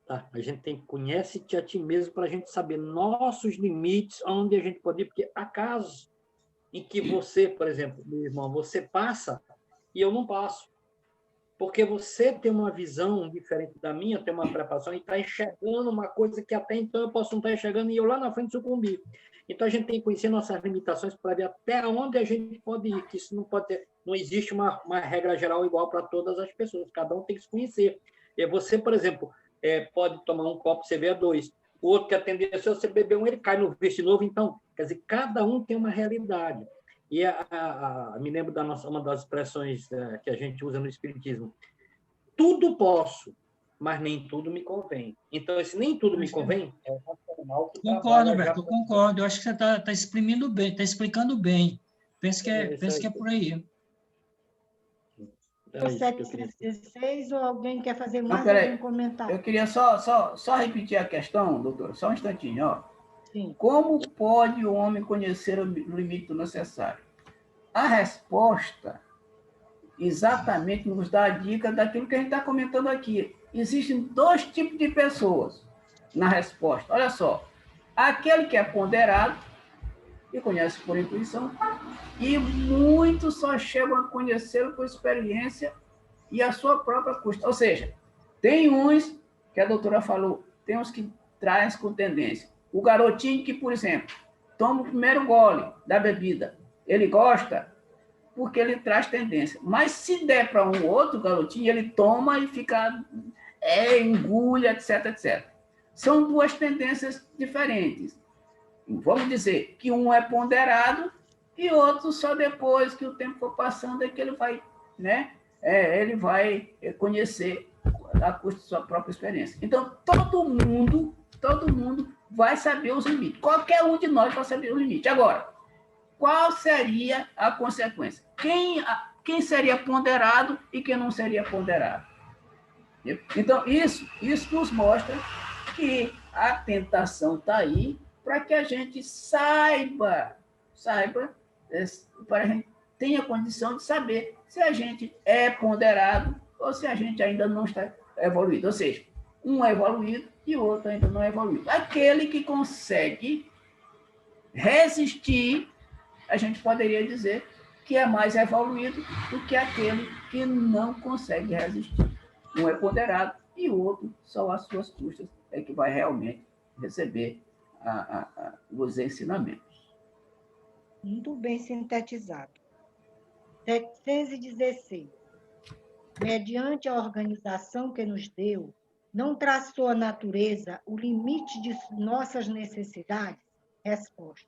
tá? A gente tem que conhece-te a ti mesmo para a gente saber nossos limites, onde a gente pode ir, porque há casos em que você, por exemplo, meu irmão, você passa e eu não passo. Porque você tem uma visão diferente da minha, tem uma preparação e está enxergando uma coisa que até então eu posso não estar enxergando e eu lá na frente sucumbir. Então, a gente tem que conhecer nossas limitações para ver até onde a gente pode ir, que isso não pode ter, não existe uma regra geral igual para todas as pessoas, cada um tem que se conhecer. E você, por exemplo, pode tomar um copo, você vê dois, o outro que atender, se você beber um, ele cai no vício de novo, então, quer dizer, cada um tem uma realidade. E me lembro uma das expressões que a gente usa no Espiritismo, tudo posso, mas nem tudo me convém. Então, esse nem tudo me convém é racional. Concordo, Alberto, eu concordo. Eu acho que você está exprimindo bem, está explicando bem. Penso que é por aí. O 716, ou alguém quer fazer mais algum comentário? Eu queria só repetir a questão, doutor, só um instantinho. Ó. Sim. Como pode o homem conhecer o limite do necessário? A resposta exatamente nos dá a dica daquilo que a gente está comentando aqui. Existem dois tipos de pessoas na resposta. Olha só, aquele que é ponderado e conhece por intuição, e muitos só chegam a conhecê-lo por experiência e a sua própria custa. Ou seja, tem uns, que a doutora falou, tem uns que traz com tendência. O garotinho que, por exemplo, toma o primeiro gole da bebida, ele gosta porque ele traz tendência. Mas se der para um outro garotinho, ele toma e fica, engulha, etc, etc. São duas tendências diferentes. Vamos dizer que um é ponderado e outro só depois que o tempo for passando é que ele vai, né? Ele vai conhecer a custa de sua própria experiência. Então, todo mundo vai saber os limites. Qualquer um de nós vai saber os limites. Agora, qual seria a consequência? quem seria ponderado e quem não seria ponderado. Então, isso nos mostra que a tentação está aí para que a gente saiba, para a gente tenha condição de saber se a gente é ponderado ou se a gente ainda não está evoluído. Ou seja, um é evoluído e o outro ainda não é evoluído. Aquele que consegue resistir, a gente poderia dizer que é mais evoluído do que aquele que não consegue resistir. Um é ponderado e o outro, só às suas custas, é que vai realmente receber os ensinamentos. Muito bem sintetizado. 716. Mediante a organização que nos deu, não traçou a natureza o limite de nossas necessidades? Resposta: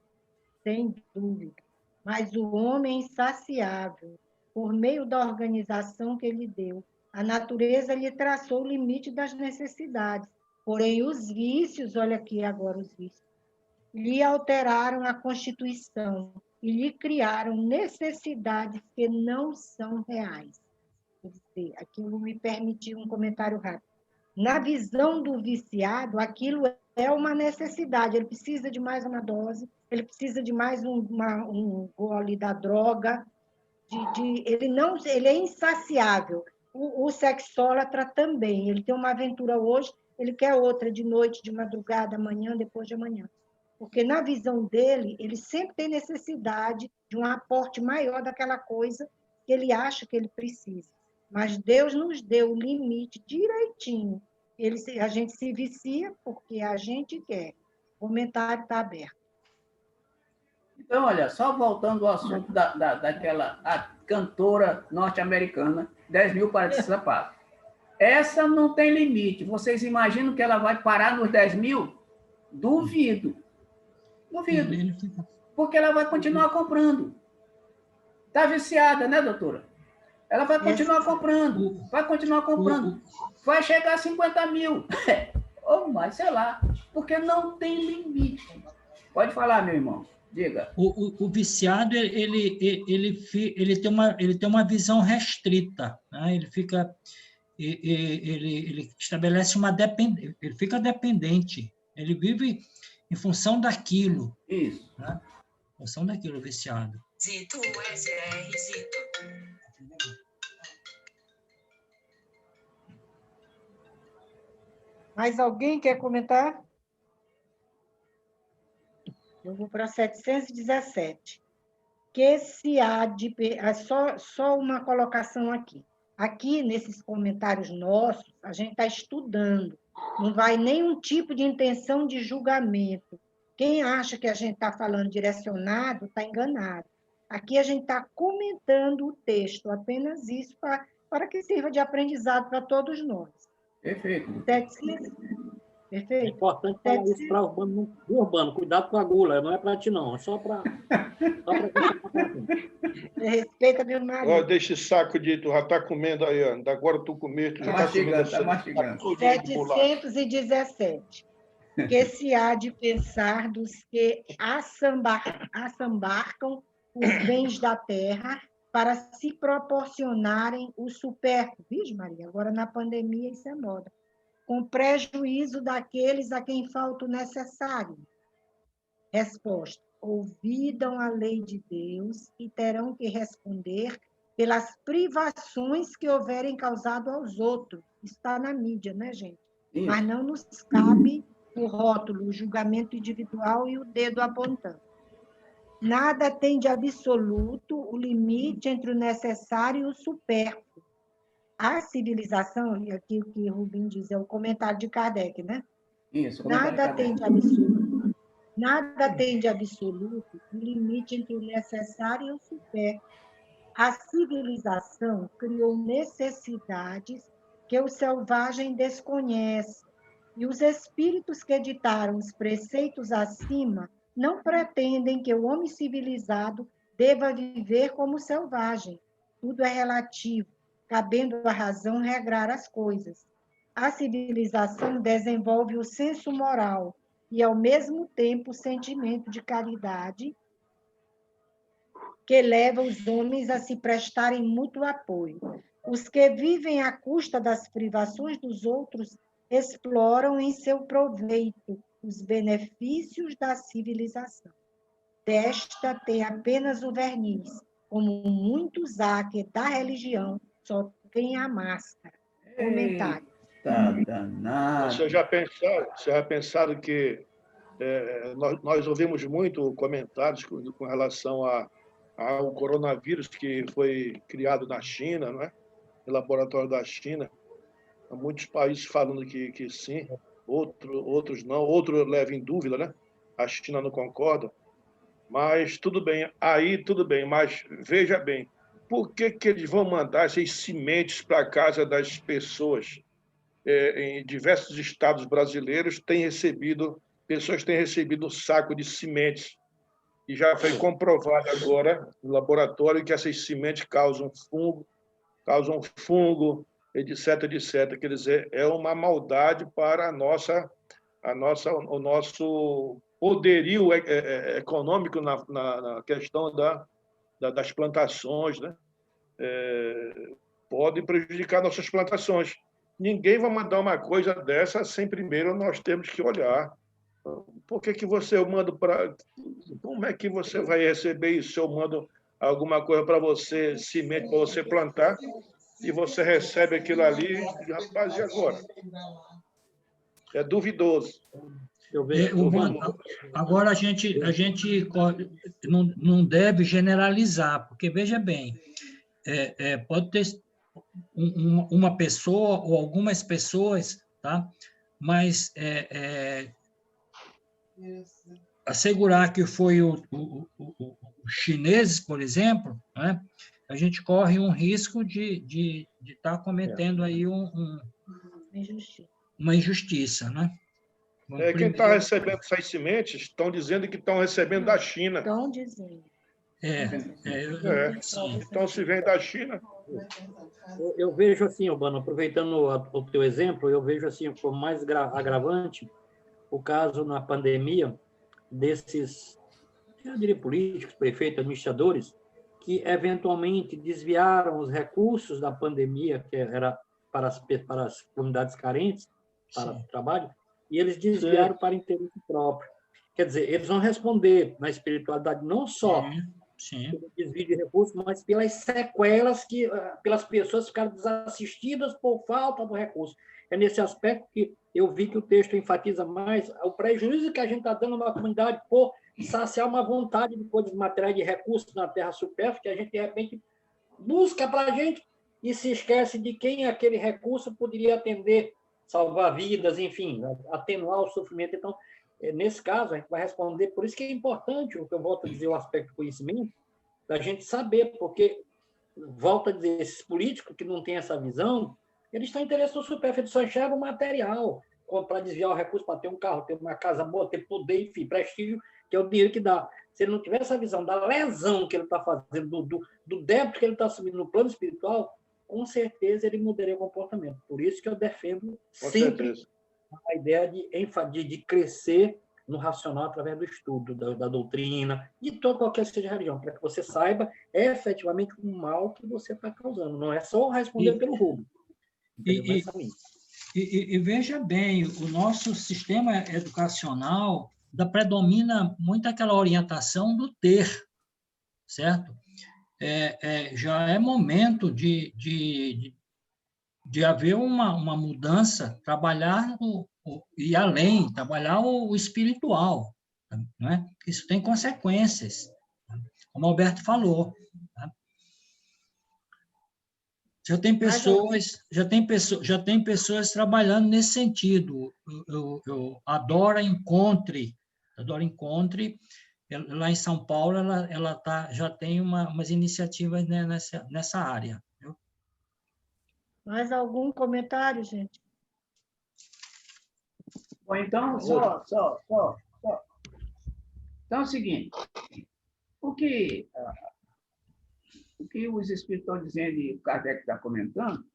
sem dúvida. Mas o homem é insaciável. Por meio da organização que ele deu, a natureza lhe traçou o limite das necessidades. Porém, os vícios, olha aqui agora os vícios, lhe alteraram a constituição e lhe criaram necessidades que não são reais. Quer dizer, aqui eu vou me permitir um comentário rápido. Na visão do viciado, aquilo é uma necessidade, ele precisa de mais uma dose, ele precisa de mais um gole da droga, ele é insaciável. O sexólatra também, ele tem uma aventura hoje, ele quer outra de noite, de madrugada, amanhã, depois de amanhã. Porque na visão dele, ele sempre tem necessidade de um aporte maior daquela coisa que ele acha que ele precisa. Mas Deus nos deu o limite direitinho. A gente se vicia porque a gente quer. O comentário está aberto. Então, olha, só voltando ao assunto daquela cantora norte-americana, 10 mil para de sapato. Essa não tem limite. Vocês imaginam que ela vai parar nos 10 mil? Duvido. Porque ela vai continuar comprando. Está viciada, né, doutora? Ela vai continuar comprando. Vai chegar a 50 mil. Ou mais, sei lá. Porque não tem limite. Pode falar, meu irmão. Diga. O viciado, ele tem uma visão restrita, né? Ele estabelece uma dependência, ele fica dependente, ele vive em função daquilo. Isso. Né? Em função daquilo, viciado. Zito, SR, Zito. Mais alguém quer comentar? Eu vou para 717. Que se há de... Só uma colocação aqui. Aqui, nesses comentários nossos, a gente está estudando. Não vai nenhum tipo de intenção de julgamento. Quem acha que a gente está falando direcionado, está enganado. Aqui a gente está comentando o texto, apenas isso, para que sirva de aprendizado para todos nós. Perfeito. 700. Perfeito. É importante falar isso para Urbano. Cuidado com a gula, não é para ti, não. É só para... Respeita meu marido. Deixa esse saco de... Tu já está comendo aí, ó. Agora tu comeste, tu já está comendo. Está mastigando. 717. Que se há de pensar dos que assambarcam os bens da terra para se proporcionarem o supérfluo. Vixe, Maria, agora na pandemia isso é moda. Com prejuízo daqueles a quem falta o necessário. Resposta: ouvidam a lei de Deus e terão que responder pelas privações que houverem causado aos outros. Isso está na mídia, né, gente? Isso. Mas não nos cabe o rótulo, o julgamento individual e o dedo apontando. Nada tem de absoluto o limite entre o necessário e o supérfluo. A civilização, e aqui o que Rubim diz, é o comentário de Kardec, né? Isso. Nada tem de absoluto o limite entre o necessário e o supérfluo. A civilização criou necessidades que o selvagem desconhece, e os espíritos que editaram os preceitos acima não pretendem que o homem civilizado deva viver como selvagem. Tudo é relativo, cabendo à razão regrar as coisas. A civilização desenvolve o senso moral e, ao mesmo tempo, o sentimento de caridade que leva os homens a se prestarem mútuo apoio. Os que vivem à custa das privações dos outros exploram em seu proveito os benefícios da civilização. Desta tem apenas o verniz, como muitos há que da religião só tem a máscara. Comentário. Tá danado. Vocês já pensaram que nós ouvimos muito comentários com relação ao coronavírus que foi criado na China, não é? No laboratório da China. Há muitos países falando que sim, outros não, outros levam em dúvida, né? A China não concorda. Mas tudo bem, aí tudo bem, mas veja bem, por que eles vão mandar essas sementes para a casa das pessoas? Em diversos estados brasileiros pessoas têm recebido um saco de sementes. E já foi comprovado agora no laboratório que essas sementes causam fungo, etc, etc. Quer dizer, é uma maldade para o nosso poderio econômico na questão das plantações, né? Pode prejudicar nossas plantações. Ninguém vai mandar uma coisa dessa sem primeiro nós temos que olhar. Por que você manda para... Como é que você vai receber isso? Se eu mando alguma coisa para você, semente para você plantar, e você recebe aquilo ali, rapaz, e agora? É duvidoso. Agora, a gente não deve generalizar, porque, veja bem, pode ter uma pessoa ou algumas pessoas, tá? Mas assegurar que foi os chineses, por exemplo, né? A gente corre um risco de estar cometendo aí uma injustiça, né? Quem está recebendo essas sementes estão dizendo que estão recebendo da China. Estão dizendo. Então, se vem da China... Eu vejo assim, Urbano, aproveitando o teu exemplo, eu vejo assim, como mais agravante o caso na pandemia desses, eu diria, políticos, prefeitos, administradores, que eventualmente desviaram os recursos da pandemia, que era para as comunidades carentes, para o trabalho, e eles desviaram para interesse próprio. Quer dizer, eles vão responder na espiritualidade não só pelo desvio de recursos, mas pelas sequelas pelas pessoas ficaram desassistidas por falta do recurso. É nesse aspecto que eu vi que o texto enfatiza mais o prejuízo que a gente está dando a uma comunidade por saciar uma vontade de coisas materiais de recursos na terra supérflua, que a gente, de repente, busca para a gente e se esquece de quem aquele recurso poderia atender, salvar vidas, enfim, atenuar o sofrimento. Então, nesse caso, a gente vai responder, por isso que é importante, o que eu volto a dizer, o aspecto do conhecimento, da gente saber, porque, volto a dizer, esses políticos que não têm essa visão, eles estão interessados no supérfluo, eles só enxergam o material, para desviar o recurso, para ter um carro, ter uma casa boa, ter poder, enfim, prestígio, que é o dinheiro que dá. Se ele não tiver essa visão da lesão que ele está fazendo, do débito que ele está assumindo no plano espiritual, com certeza ele mudaria o comportamento. Por isso que eu defendo sempre a ideia de crescer no racional através do estudo da doutrina, de qualquer seja a religião, para que você saiba efetivamente o mal que você está causando. Não é só responder pelo rubro. E veja bem, o nosso sistema educacional predomina muito aquela orientação do ter, certo? Já é momento de haver uma mudança, trabalhar e além, trabalhar o espiritual, né? Isso tem consequências, como o Alberto falou. Tá? Já tem pessoas trabalhando nesse sentido. Eu adoro Encontre. Lá em São Paulo, ela já tem umas iniciativas, né, nessa área. Viu? Mais algum comentário, gente? Bom, então, só. Então é o seguinte, o que os espíritos estão dizendo e o Kardec está comentando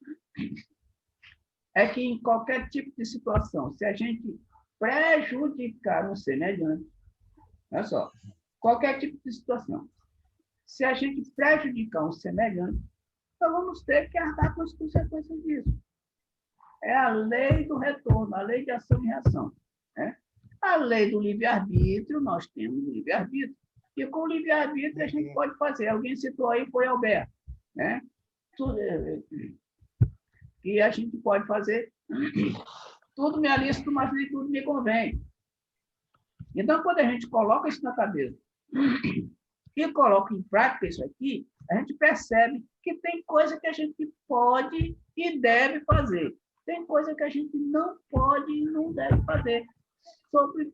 é que em qualquer tipo de situação, se a gente prejudicar um semelhante, olha só, qualquer tipo de situação, Se a gente prejudicar um semelhante, nós vamos ter que arcar com as consequências disso. É a lei do retorno, a lei de ação e reação. Né? A lei do livre-arbítrio, nós temos o livre-arbítrio. E com o livre-arbítrio a gente pode fazer. Alguém citou aí, foi Alberto. Né? E a gente pode fazer. Tudo me é lícito, mas nem tudo me convém. Então, quando a gente coloca isso na cabeça e coloca em prática isso aqui, a gente percebe que tem coisa que a gente pode e deve fazer. Tem coisa que a gente não pode e não deve fazer, sobre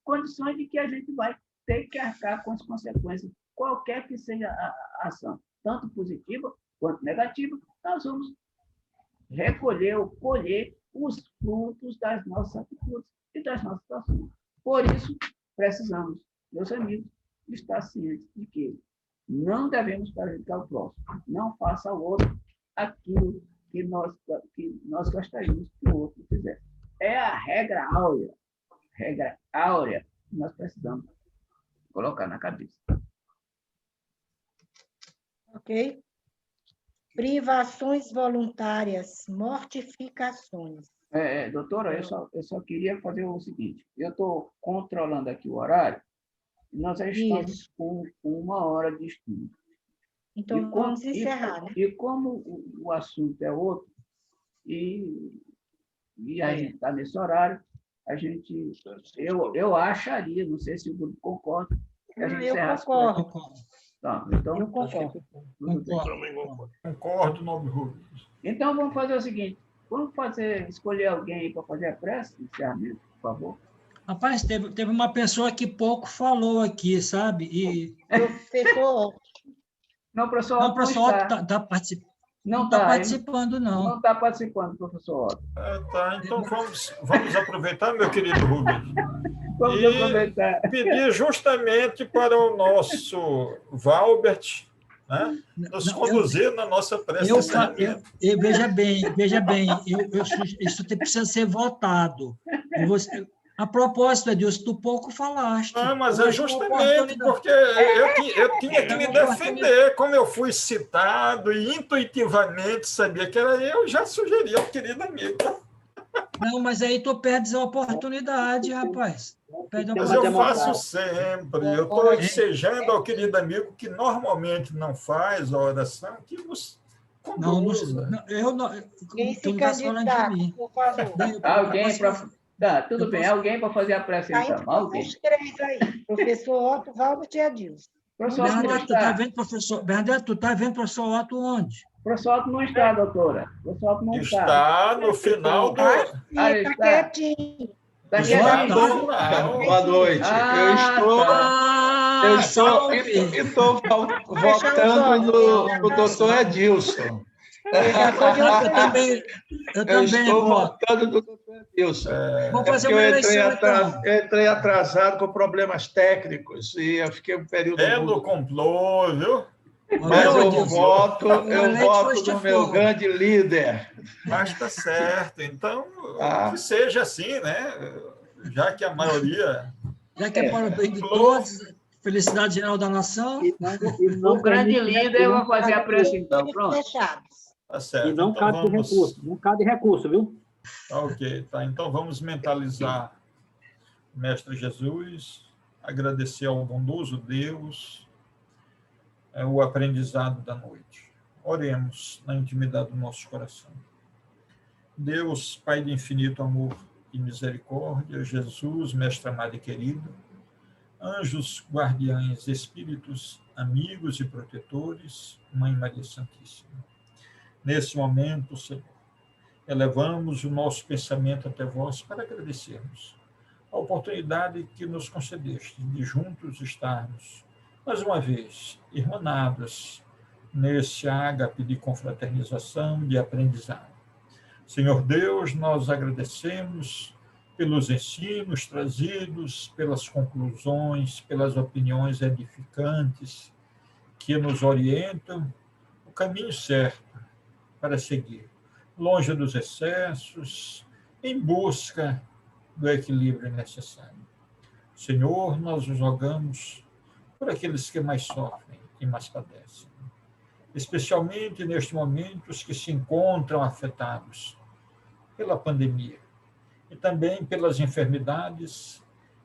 condições de que a gente vai ter que arcar com as consequências, qualquer que seja a ação, tanto positiva quanto negativa, nós vamos recolher ou colher os frutos das nossas atitudes e das nossas ações. Por isso, precisamos, meus amigos, estar cientes de que não devemos prejudicar o próximo. Não faça ao outro aquilo que nós gostaríamos que o outro fizesse. É a regra áurea que nós precisamos colocar na cabeça. Ok? Privações voluntárias, mortificações. Doutora, eu só queria fazer o seguinte. Eu estou controlando aqui o horário e nós já estamos com 1 hora de estudo. Então, vamos encerrar, né? E como o assunto é outro, e a gente está nesse horário, eu acharia, não sei se o grupo concorda, que a gente encerrasse. Eu concordo. Tá, então, Eu concordo. Concordo, Nobre Rubens. Então, vamos fazer o seguinte. Vamos escolher alguém para fazer a prece de encerramento, por favor. Rapaz, teve uma pessoa que pouco falou aqui, sabe? E... Professor Otto. Não, professor Não, Otto o professor Otto está participando. Não está participando, não. Não está participando, professor Otto. Tá, então vamos aproveitar, meu querido Rubens. Vamos aproveitar. Pedir justamente para o nosso Valbert, né, nos conduzir na nossa prece. Veja bem, isso precisa ser votado. A propósito, Edilson, tu pouco falaste. Mas é justamente porque eu tinha que me defender. Como eu fui citado e intuitivamente sabia que era eu, já sugeri ao querido amigo. Não, mas aí tu perdes a oportunidade, rapaz. Mas eu faço sempre. Eu estou ensejando ao querido amigo que normalmente não faz a oração, que nos conduza. Quem se candidata, por favor. Alguém para... Tá, tudo bem. Alguém para fazer a prece, então. Alguém. Os 3 aí. Professor Otto, Valbert e Adilson. Bernadette, tu está vendo, professor? Bernadette, tu está vendo, professor Otto, onde? O professor Otto não está, doutora. O professor Otto não está. Está no final do... Está quietinho. Está quietinho. Boa noite. Eu estou votando no doutor Edilson. Eu estou votando no doutor Edilson. Vamos fazer uma eleição, então. Eu entrei atrasado com problemas técnicos e eu fiquei um período... no complô, viu? Mas eu voto no meu grande líder. Mas está certo. Então, que seja assim, né? Já que a maioria... Já que é para o bem de todos, felicidade geral da nação. O grande líder vai fazer a prece, então. Pronto. Tá certo. E não então cabe recurso. Não cabe recurso, viu? Ok, tá. Então vamos mentalizar o Mestre Jesus, agradecer ao bondoso Deus o aprendizado da noite. Oremos na intimidade do nosso coração. Deus, Pai de infinito amor e misericórdia, Jesus, Mestre amado e querido, anjos, guardiães, espíritos, amigos e protetores, Mãe Maria Santíssima. Nesse momento, Senhor, elevamos o nosso pensamento até vós para agradecermos a oportunidade que nos concedeste de juntos estarmos, mais uma vez, irmanados nesse ágape de confraternização, de aprendizado. Senhor Deus, nós agradecemos pelos ensinos trazidos, pelas conclusões, pelas opiniões edificantes que nos orientam o caminho certo para seguir, longe dos excessos, em busca do equilíbrio necessário. Senhor, nós nos rogamos por aqueles que mais sofrem e mais padecem, especialmente neste momento os que se encontram afetados pela pandemia e também pelas enfermidades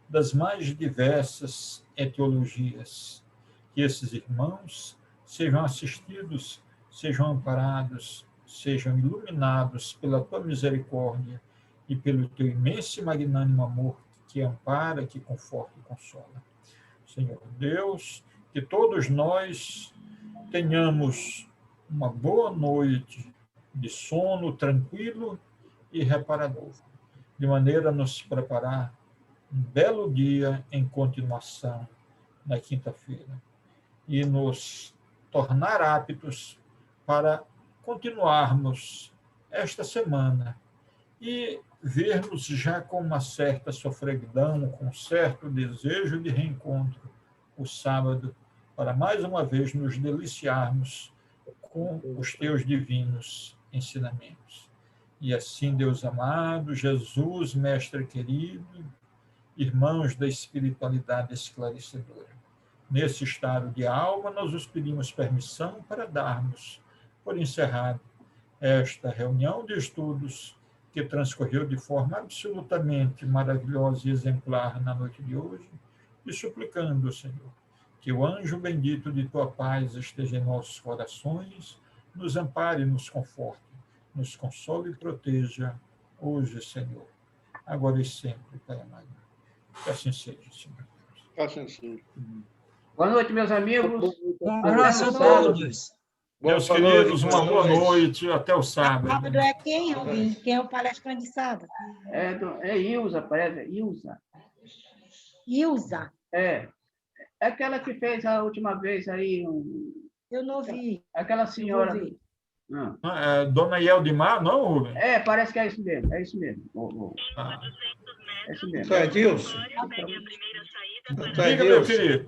das mais diversas etiologias. Que esses irmãos sejam assistidos, sejam amparados, sejam iluminados pela tua misericórdia e pelo teu imenso e magnânimo amor que ampara, que conforta e consola. Senhor Deus, que todos nós tenhamos uma boa noite de sono tranquilo e reparador, de maneira a nos preparar um belo dia em continuação na quinta-feira e nos tornar aptos para continuarmos esta semana e vermos já com uma certa sofreguidão, com um certo desejo de reencontro, o sábado, para mais uma vez nos deliciarmos com os teus divinos ensinamentos. E assim, Deus amado, Jesus, Mestre querido, irmãos da espiritualidade esclarecedora, nesse estado de alma, nós os pedimos permissão para darmos por encerrado esta reunião de estudos que transcorreu de forma absolutamente maravilhosa e exemplar na noite de hoje, e suplicando, Senhor, que o anjo bendito de tua paz esteja em nossos corações, nos ampare e nos conforte, nos console e proteja hoje, Senhor, agora e sempre, Pai amado. Que assim seja, Senhor. Assim seja. Boa noite, meus amigos. Um abraço a todos. Meus queridos, uma boa noite. Até o sábado. Sábado é quem, Rubim? Quem é o palestrante de sábado? É Ilza, parece. Ilza. Ilza. É aquela que fez a última vez aí. Eu não vi. Aquela Eu vou senhora. ver. Dona Yeldimar, não, Rubem? Parece que é isso mesmo. É isso mesmo. Ah. É isso mesmo. Isso é Edilson. Diga, meu querido.